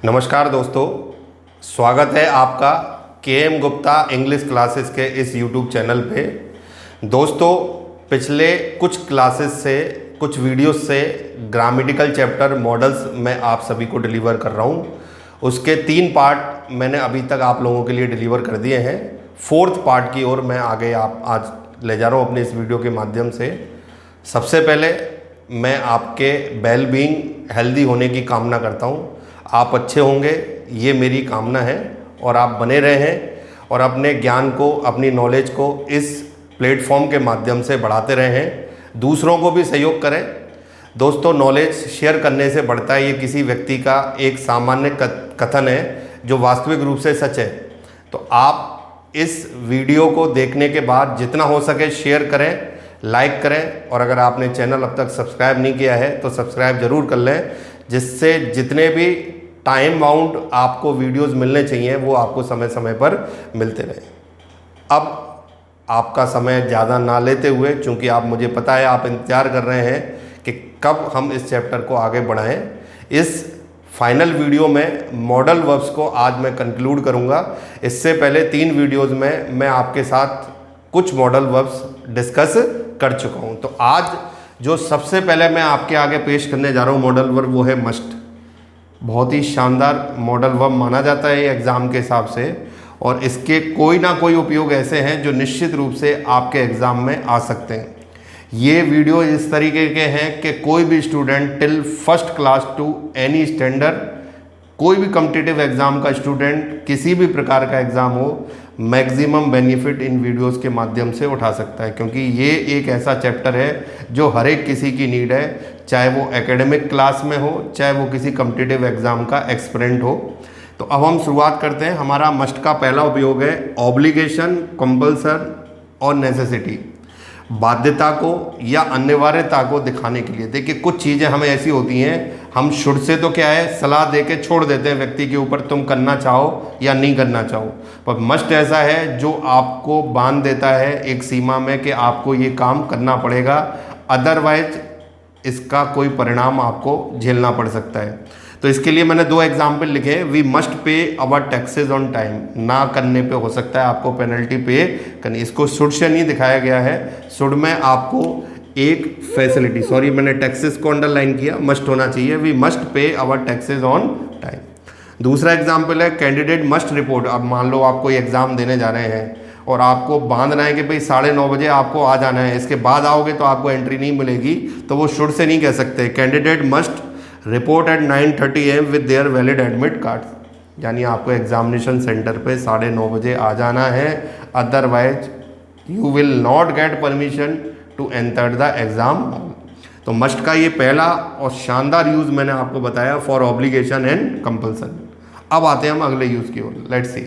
नमस्कार दोस्तों, स्वागत है आपका के.एम. गुप्ता इंग्लिश क्लासेस के इस यूट्यूब चैनल पे। दोस्तों, पिछले कुछ क्लासेस से, कुछ वीडियोस से ग्रामेटिकल चैप्टर मॉडल्स मैं आप सभी को डिलीवर कर रहा हूँ। उसके 3 पार्ट मैंने अभी तक आप लोगों के लिए डिलीवर कर दिए हैं। 4th पार्ट की ओर मैं आगे आज ले जा रहा हूँ अपने इस वीडियो के माध्यम से। सबसे पहले मैं आपके वेल बीइंग, हेल्दी होने की कामना करता हूँ। आप अच्छे होंगे, ये मेरी कामना है, और आप बने रहें और अपने ज्ञान को, अपनी नॉलेज को इस प्लेटफॉर्म के माध्यम से बढ़ाते रहें। दूसरों को भी सहयोग करें। दोस्तों, नॉलेज शेयर करने से बढ़ता है, ये किसी व्यक्ति का एक सामान्य कथन है जो वास्तविक रूप से सच है। तो आप इस वीडियो को देखने के बाद जितना हो सके शेयर करें, लाइक करें, और अगर आपने चैनल अब तक सब्सक्राइब नहीं किया है तो सब्सक्राइब ज़रूर कर लें, जिससे जितने भी टाइम बाउंड आपको वीडियोस मिलने चाहिए वो आपको समय समय पर मिलते रहें। अब आपका समय ज़्यादा ना लेते हुए, चूँकि आप, मुझे पता है आप इंतज़ार कर रहे हैं कि कब हम इस चैप्टर को आगे बढ़ाएं, इस फाइनल वीडियो में मॉडल वर्ब्स को आज मैं कंक्लूड करूंगा। इससे पहले 3 वीडियोस में मैं आपके साथ कुछ मॉडल वर्ब्स डिस्कस कर चुका हूं। तो आज जो सबसे पहले मैं आपके आगे पेश करने जा रहा हूं मॉडल वर्ब, वो है मस्ट। बहुत ही शानदार मॉडल वर्ब माना जाता है एग्ज़ाम के हिसाब से, और इसके कोई ना कोई उपयोग ऐसे हैं जो निश्चित रूप से आपके एग्ज़ाम में आ सकते हैं। ये वीडियो इस तरीके के हैं कि कोई भी student till 1st class to any standard, कोई भी कॉम्पिटिटिव एग्ज़ाम का स्टूडेंट, किसी भी प्रकार का एग्ज़ाम हो, मैक्सिमम बेनिफिट इन वीडियोस के माध्यम से उठा सकता है, क्योंकि ये एक ऐसा चैप्टर है जो हर एक किसी की नीड है, चाहे वो एकेडमिक क्लास में हो, चाहे वो किसी कॉम्पिटिटिव एग्ज़ाम का एक्सपेरेंट हो। तो अब हम शुरुआत करते हैं। हमारा मस्ट का पहला उपयोग है ऑब्लिगेशन, कंपल्सन और नेसेसिटी। बाध्यता को या अनिवार्यता को दिखाने के लिए। देखिए, कुछ चीज़ें हमें ऐसी होती हैं, हम शुरू से तो क्या है, सलाह दे के छोड़ देते हैं व्यक्ति के ऊपर, तुम करना चाहो या नहीं करना चाहो, पर मस्ट ऐसा है जो आपको बांध देता है एक सीमा में कि आपको ये काम करना पड़ेगा, अदरवाइज इसका कोई परिणाम आपको झेलना पड़ सकता है। तो इसके लिए मैंने 2 एग्जाम्पल लिखे हैं। We must pay our taxes on time. ना करने पे हो सकता है आपको पेनल्टी पे करनी। इसको शुड से नहीं दिखाया गया है। शुड में आपको एक फैसिलिटी, सॉरी मैंने टैक्सेस को अंडरलाइन किया, मस्ट होना चाहिए। We must pay our taxes on time. दूसरा एग्जाम्पल है कैंडिडेट मस्ट रिपोर्ट। अब मान लो आप कोई एग्जाम देने जा रहे हैं और आपको बांधना है कि भाई 9:30 बजे आपको आ जाना है, इसके बाद आओगे तो आपको एंट्री नहीं मिलेगी, तो वो शुड से नहीं कह सकते। Candidate must report eight 9:30 AM with their valid admit card. यानी आपको एग्जामिनेशन सेंटर पे 9:30 बजे आ जाना है, otherwise you will not get permission to enter the exam hall. तो मस्ट का ये पहला और शानदार यूज़ मैंने आपको बताया फॉर ऑब्लिगेशन एंड कंपल्सन। अब आते हैं हम अगले यूज़ की ओर, लेट्स सी।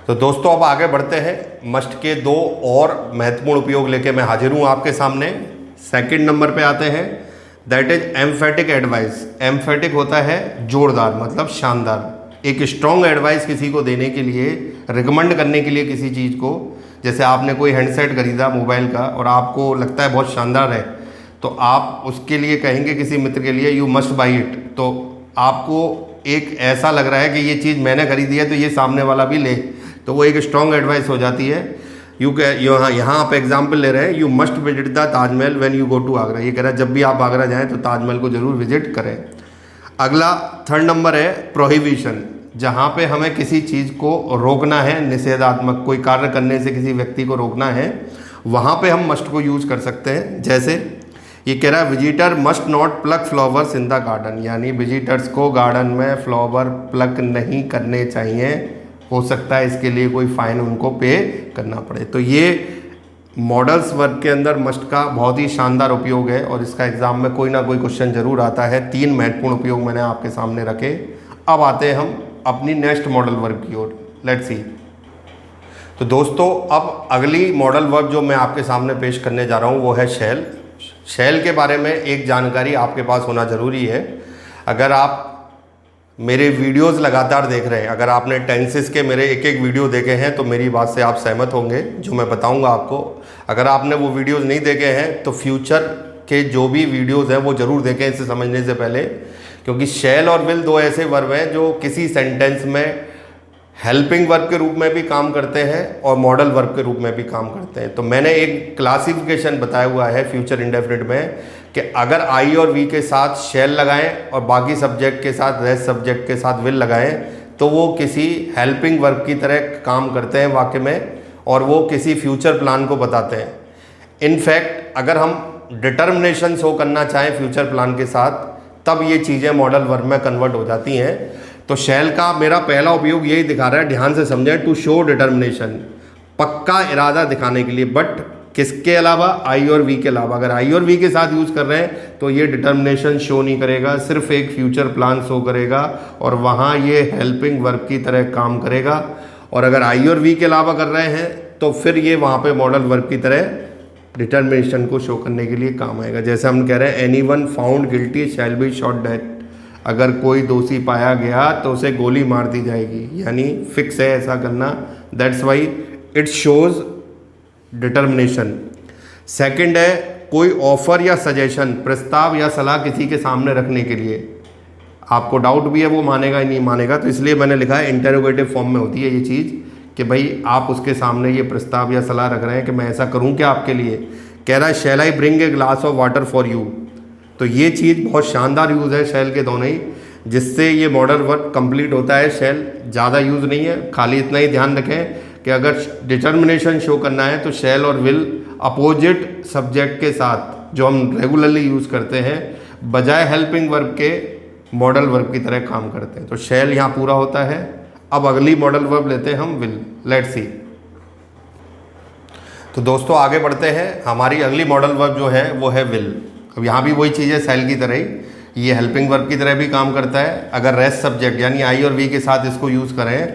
तो दोस्तों, अब आगे बढ़ते हैं। मस्ट के 2 और महत्वपूर्ण उपयोग लेके मैं हाजिर हूँ आपके सामने। सेकंड नंबर पे आते हैं, that is emphatic advice. Emphatic होता है जोरदार, मतलब शानदार। एक स्ट्रॉन्ग एडवाइस किसी को देने के लिए, रिकमेंड करने के लिए किसी चीज़ को, जैसे आपने कोई हैंडसेट खरीदा मोबाइल का और आपको लगता है बहुत शानदार है, तो आप उसके लिए कहेंगे किसी मित्र के लिए यू मस्ट बाई इट। तो आपको एक ऐसा लग रहा है कि ये चीज़ मैंने खरीदी है तो ये सामने वाला भी ले, तो वो एक स्ट्रॉन्ग एडवाइस हो जाती है। यहाँ आप एग्जाम्पल ले रहे हैं, you must visit the Taj Mahal when you go to Agra. ये कह रहा है जब भी आप आगरा जाएं तो ताजमहल को जरूर विजिट करें। अगला 3rd नंबर है प्रोहिबिशन। जहाँ पे हमें किसी चीज़ को रोकना है, निषेधात्मक कोई कार्य करने से किसी व्यक्ति को रोकना है, वहाँ पे हम मस्ट को यूज़ कर सकते हैं। जैसे ये कह रहा है visitor must not plug flowers in the garden. यानी विजिटर्स को गार्डन में फ्लावर प्लक नहीं करने चाहिए, हो सकता है इसके लिए कोई फाइन उनको पे करना पड़े। तो ये मॉडल्स वर्ब के अंदर मस्ट का बहुत ही शानदार उपयोग है, और इसका एग्जाम में कोई ना कोई क्वेश्चन जरूर आता है। 3 महत्वपूर्ण उपयोग मैंने आपके सामने रखे। अब आते हैं हम अपनी नेक्स्ट मॉडल वर्ब की ओर, लेट्स सी। तो दोस्तों, अब अगली मॉडल वर्ब जो मैं आपके सामने पेश करने जा रहा हूँ वो है शैल। शैल के बारे में एक जानकारी आपके पास होना ज़रूरी है। अगर आप मेरे वीडियोस लगातार देख रहे हैं, अगर आपने टेंसेस के मेरे एक वीडियो देखे हैं तो मेरी बात से आप सहमत होंगे जो मैं बताऊंगा आपको। अगर आपने वो वीडियोस नहीं देखे हैं तो फ्यूचर के जो भी वीडियोस हैं वो ज़रूर देखें इसे समझने से पहले, क्योंकि शैल और विल दो ऐसे वर्ब हैं जो किसी सेंटेंस में हेल्पिंग वर्ब के रूप में भी काम करते हैं और मॉडल वर्ब के रूप में भी काम करते हैं। तो मैंने एक क्लासिफिकेशन बताया हुआ है फ्यूचर इंडेफिनिट में कि अगर आई और वी के साथ शैल लगाएं और बाकी सब्जेक्ट के साथ रेस्ट सब्जेक्ट के साथ विल लगाएं तो वो किसी हेल्पिंग वर्ब की तरह काम करते हैं वाक्य में, और वो किसी फ्यूचर प्लान को बताते हैं। इनफैक्ट अगर हम डिटर्मिनेशन शो करना चाहें फ्यूचर प्लान के साथ तब ये चीज़ें मॉडल वर्ब में कन्वर्ट हो जाती हैं। तो शैल का मेरा पहला उपयोग यही दिखा रहा है, ध्यान से समझें, टू शो डिटर्मिनेशन, पक्का इरादा दिखाने के लिए। बट किसके अलावा? आई और वी के अलावा। अगर आई और वी के साथ यूज़ कर रहे हैं तो ये डिटर्मिनेशन शो नहीं करेगा, सिर्फ एक फ्यूचर प्लान शो करेगा और वहाँ ये हेल्पिंग वर्ब की तरह काम करेगा। और अगर आई और वी के अलावा कर रहे हैं तो फिर ये वहाँ पे मॉडल वर्ब की तरह डिटर्मिनेशन को शो करने के लिए काम आएगा। जैसे हम कह रहे हैं anyone found guilty shall be shot dead, अगर कोई दोषी पाया गया तो उसे गोली मार दी जाएगी, यानी फिक्स है ऐसा करना। That's why it shows determination. Second है कोई ऑफर या सजेशन, प्रस्ताव या सलाह किसी के सामने रखने के लिए। आपको डाउट भी है वो मानेगा या नहीं मानेगा, तो इसलिए मैंने लिखा है इंटरोगेटिव फॉर्म में होती है ये चीज़ कि भाई आप उसके सामने ये प्रस्ताव या सलाह रख रहे हैं कि मैं ऐसा करूं क्या आपके लिए। कह रहा है shall I bring a glass of water for you, तो ये चीज़ बहुत शानदार यूज़ है शैल के दोनों ही, जिससे ये मॉडल वर्ब कंप्लीट होता है। शैल ज़्यादा यूज़ नहीं है, खाली इतना ही ध्यान रखें कि अगर डिटर्मिनेशन शो करना है तो शैल और विल अपोजिट सब्जेक्ट के साथ जो हम रेगुलरली यूज़ करते हैं बजाय हेल्पिंग वर्ब के मॉडल वर्ब की तरह काम करते हैं। तो शैल यहाँ पूरा होता है। अब अगली मॉडल वर्ब लेते हैं हम विल। Let's see. तो दोस्तों आगे बढ़ते हैं। हमारी अगली मॉडल वर्ब जो है वो है विल। अब यहाँ भी वही चीज़ है, शैल की तरह ही ये हेल्पिंग वर्ब की तरह भी काम करता है। अगर रेस्ट सब्जेक्ट यानी आई और वी के साथ इसको यूज़ करें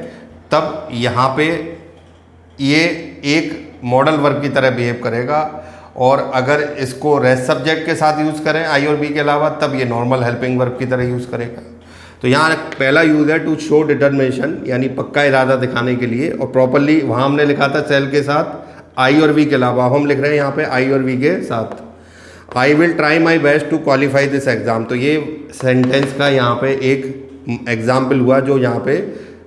तब यहाँ पे ये एक मॉडल वर्ब की तरह बिहेव करेगा, और अगर इसको रेस्ट सब्जेक्ट के साथ यूज़ करें आई और वी के अलावा तब ये नॉर्मल हेल्पिंग वर्ब की तरह यूज़ करेगा। तो यहाँ पहला यूज़ है टू शो डिटर्मिनेशन, यानी पक्का इरादा दिखाने के लिए, और प्रॉपरली वहाँ हमने लिखा था शैल के साथ आई और वी के अलावा, हम लिख रहे हैं यहाँ पे आई और वी के साथ। I will try my best to qualify this exam, तो ये सेंटेंस का यहाँ पे एक एग्जाम्पल हुआ जो यहाँ पे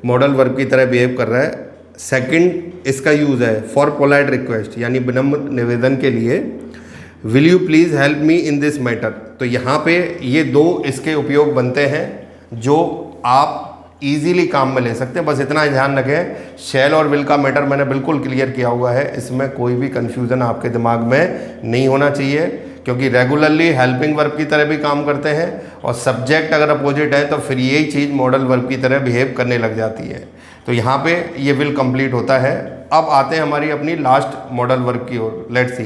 मॉडल वर्ब की तरह बिहेव कर रहा है। सेकंड इसका यूज़ है फॉर पोलाइट रिक्वेस्ट, यानी विनम्र निवेदन के लिए, will you please help me in this matter. तो यहाँ पे ये दो इसके उपयोग बनते हैं जो आप इजीली काम में ले सकते हैं। बस इतना ध्यान रखें, शैल और विल का मैटर मैंने बिल्कुल क्लियर किया हुआ है, इसमें कोई भी कन्फ्यूज़न आपके दिमाग में नहीं होना चाहिए, क्योंकि रेगुलरली हेल्पिंग वर्ब की तरह भी काम करते हैं और सब्जेक्ट अगर अपोजिट है तो फिर यही चीज़ मॉडल वर्ब की तरह बिहेव करने लग जाती है। तो यहाँ पे ये विल कंप्लीट होता है। अब आते हैं हमारी अपनी लास्ट मॉडल वर्ब की ओर। Let's see.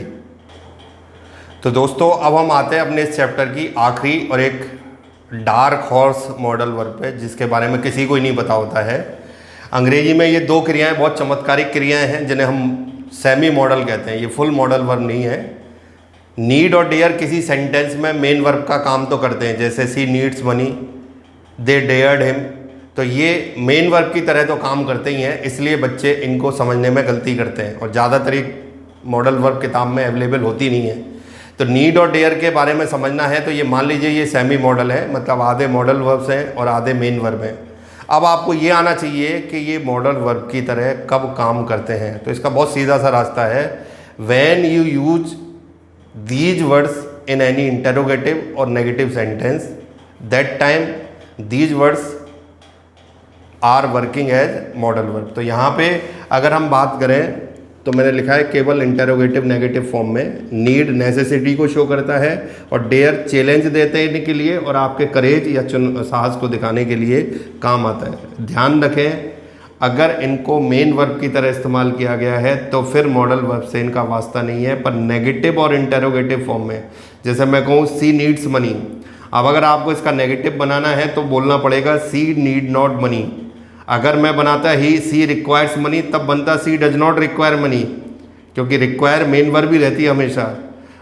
तो दोस्तों अब हम आते हैं अपने इस चैप्टर की आखिरी और एक डार्क हॉर्स मॉडल वर्ब पे, जिसके बारे में किसी को ही नहीं पता होता है। अंग्रेजी में ये दो क्रियाएं बहुत चमत्कारिक क्रियाएं हैं जिन्हें हम सेमी मॉडल कहते हैं, ये फुल मॉडल वर्ब नहीं है। नीड और डेयर किसी सेंटेंस में मेन वर्ब का काम तो करते हैं, जैसे सी नीड्स मनी, दे डेयर्ड हिम, तो ये मेन वर्ब की तरह तो काम करते ही हैं, इसलिए बच्चे इनको समझने में गलती करते हैं और ज़्यादातर मॉडल वर्ब किताब में अवेलेबल होती नहीं है। तो नीड और डेयर के बारे में समझना है तो ये मान लीजिए ये सेमी मॉडल है, मतलब आधे मॉडल वर्ब्स हैं और आधे मेन वर्ब हैं। अब आपको ये आना चाहिए कि ये मॉडल वर्ब की तरह कब काम करते हैं। तो इसका बहुत सीधा सा रास्ता है, when you use these words in any interrogative or negative sentence, that time these words are working as modal verb। तो यहाँ पे अगर हम बात करें तो मैंने लिखा है केवल इंटरोगेटिव नेगेटिव फॉर्म में। नीड नेसेसिटी को शो करता है और डेयर चैलेंज देने के लिए और आपके करेज या साहस को दिखाने के लिए काम आता है। ध्यान रखें, अगर इनको मेन वर्ब की तरह इस्तेमाल किया गया है तो फिर मॉडल वर्ब से इनका वास्ता नहीं है, पर नेगेटिव और इंटरोगेटिव फॉर्म में, जैसे मैं कहूँ सी नीड्स मनी, अब अगर आपको इसका नेगेटिव बनाना है तो बोलना पड़ेगा सी नीड नॉट मनी। अगर मैं बनाता ही सी रिक्वायर्स मनी तब बनता सी डज नॉट रिक्वायर मनी, क्योंकि रिक्वायर मेन वर्ब ही रहती है हमेशा,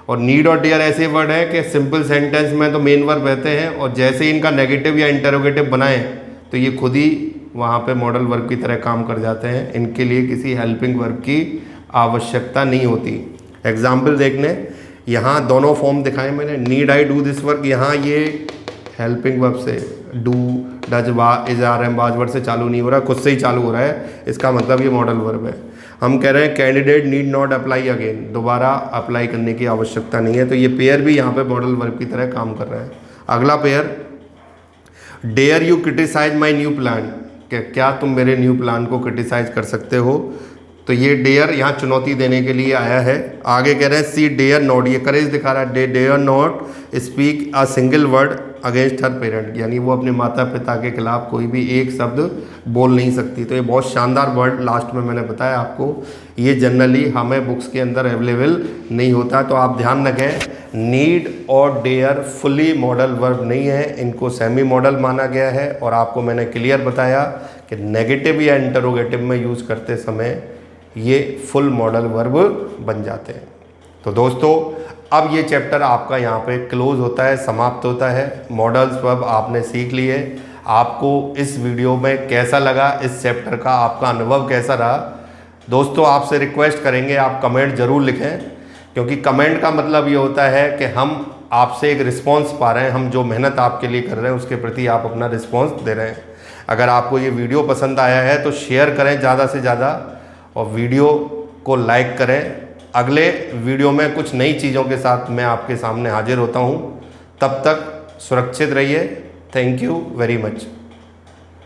और नीड और डेयर ऐसे वर्ड है कि सिंपल सेंटेंस में तो मेन वर्ब रहते हैं और जैसे ही इनका नेगेटिव या इंटरोगेटिव बनाएं तो ये खुद ही वहाँ पे मॉडल वर्ब की तरह काम कर जाते हैं। इनके लिए किसी हेल्पिंग वर्ब की आवश्यकता नहीं होती। एग्जाम्पल देखने, यहाँ दोनों फॉर्म दिखाए मैंने, need I do this work, यहाँ ये हेल्पिंग वर्ब से, do, does, is, are, am, was word से चालू नहीं हो रहा, खुद से ही चालू हो रहा है, इसका मतलब ये मॉडल वर्ब है। हम कह रहे हैं candidate need not apply again, दोबारा अप्लाई करने की आवश्यकता नहीं है, तो ये पेयर भी यहाँ पे मॉडल वर्ब की तरह काम कर रहा है। अगला pair, dare you criticise my new plan, क्या तुम मेरे न्यू प्लान को क्रिटिसाइज कर सकते हो, तो ये डेयर यहाँ चुनौती देने के लिए आया है। आगे कह रहे हैं सी डेयर नॉट, ये करेज दिखा रहा है, dare not speak a single word against her parent, यानी वो अपने माता पिता के खिलाफ कोई भी एक शब्द बोल नहीं सकती। तो ये बहुत शानदार वर्ड लास्ट में मैंने बताया आपको, ये जनरली हमें बुक्स के अंदर अवेलेबल नहीं होता, तो आप ध्यान रखें, नीड और डेयर फुली मॉडल वर्ब नहीं है, इनको सेमी मॉडल माना गया है। और आपको मैंने क्लियर बताया कि नेगेटिव या इंटरोगेटिव में यूज़ करते समय ये फुल मॉडल वर्ब बन जाते हैं। तो दोस्तों अब ये चैप्टर आपका यहाँ पे क्लोज होता है, समाप्त होता है। मॉडल्स वर्ब आपने सीख लिए। आपको इस वीडियो में कैसा लगा, इस चैप्टर का आपका अनुभव कैसा रहा? दोस्तों आपसे रिक्वेस्ट करेंगे आप कमेंट ज़रूर लिखें, क्योंकि कमेंट का मतलब ये होता है कि हम आपसे एक रिस्पॉन्स पा रहे हैं, हम जो मेहनत आपके लिए कर रहे हैं उसके प्रति आप अपना रिस्पॉन्स दे रहे हैं। अगर आपको ये वीडियो पसंद आया है तो शेयर करें ज़्यादा से ज़्यादा और वीडियो को लाइक करें। अगले वीडियो में कुछ नई चीज़ों के साथ मैं आपके सामने हाजिर होता हूँ, तब तक सुरक्षित रहिए। Thank you very much.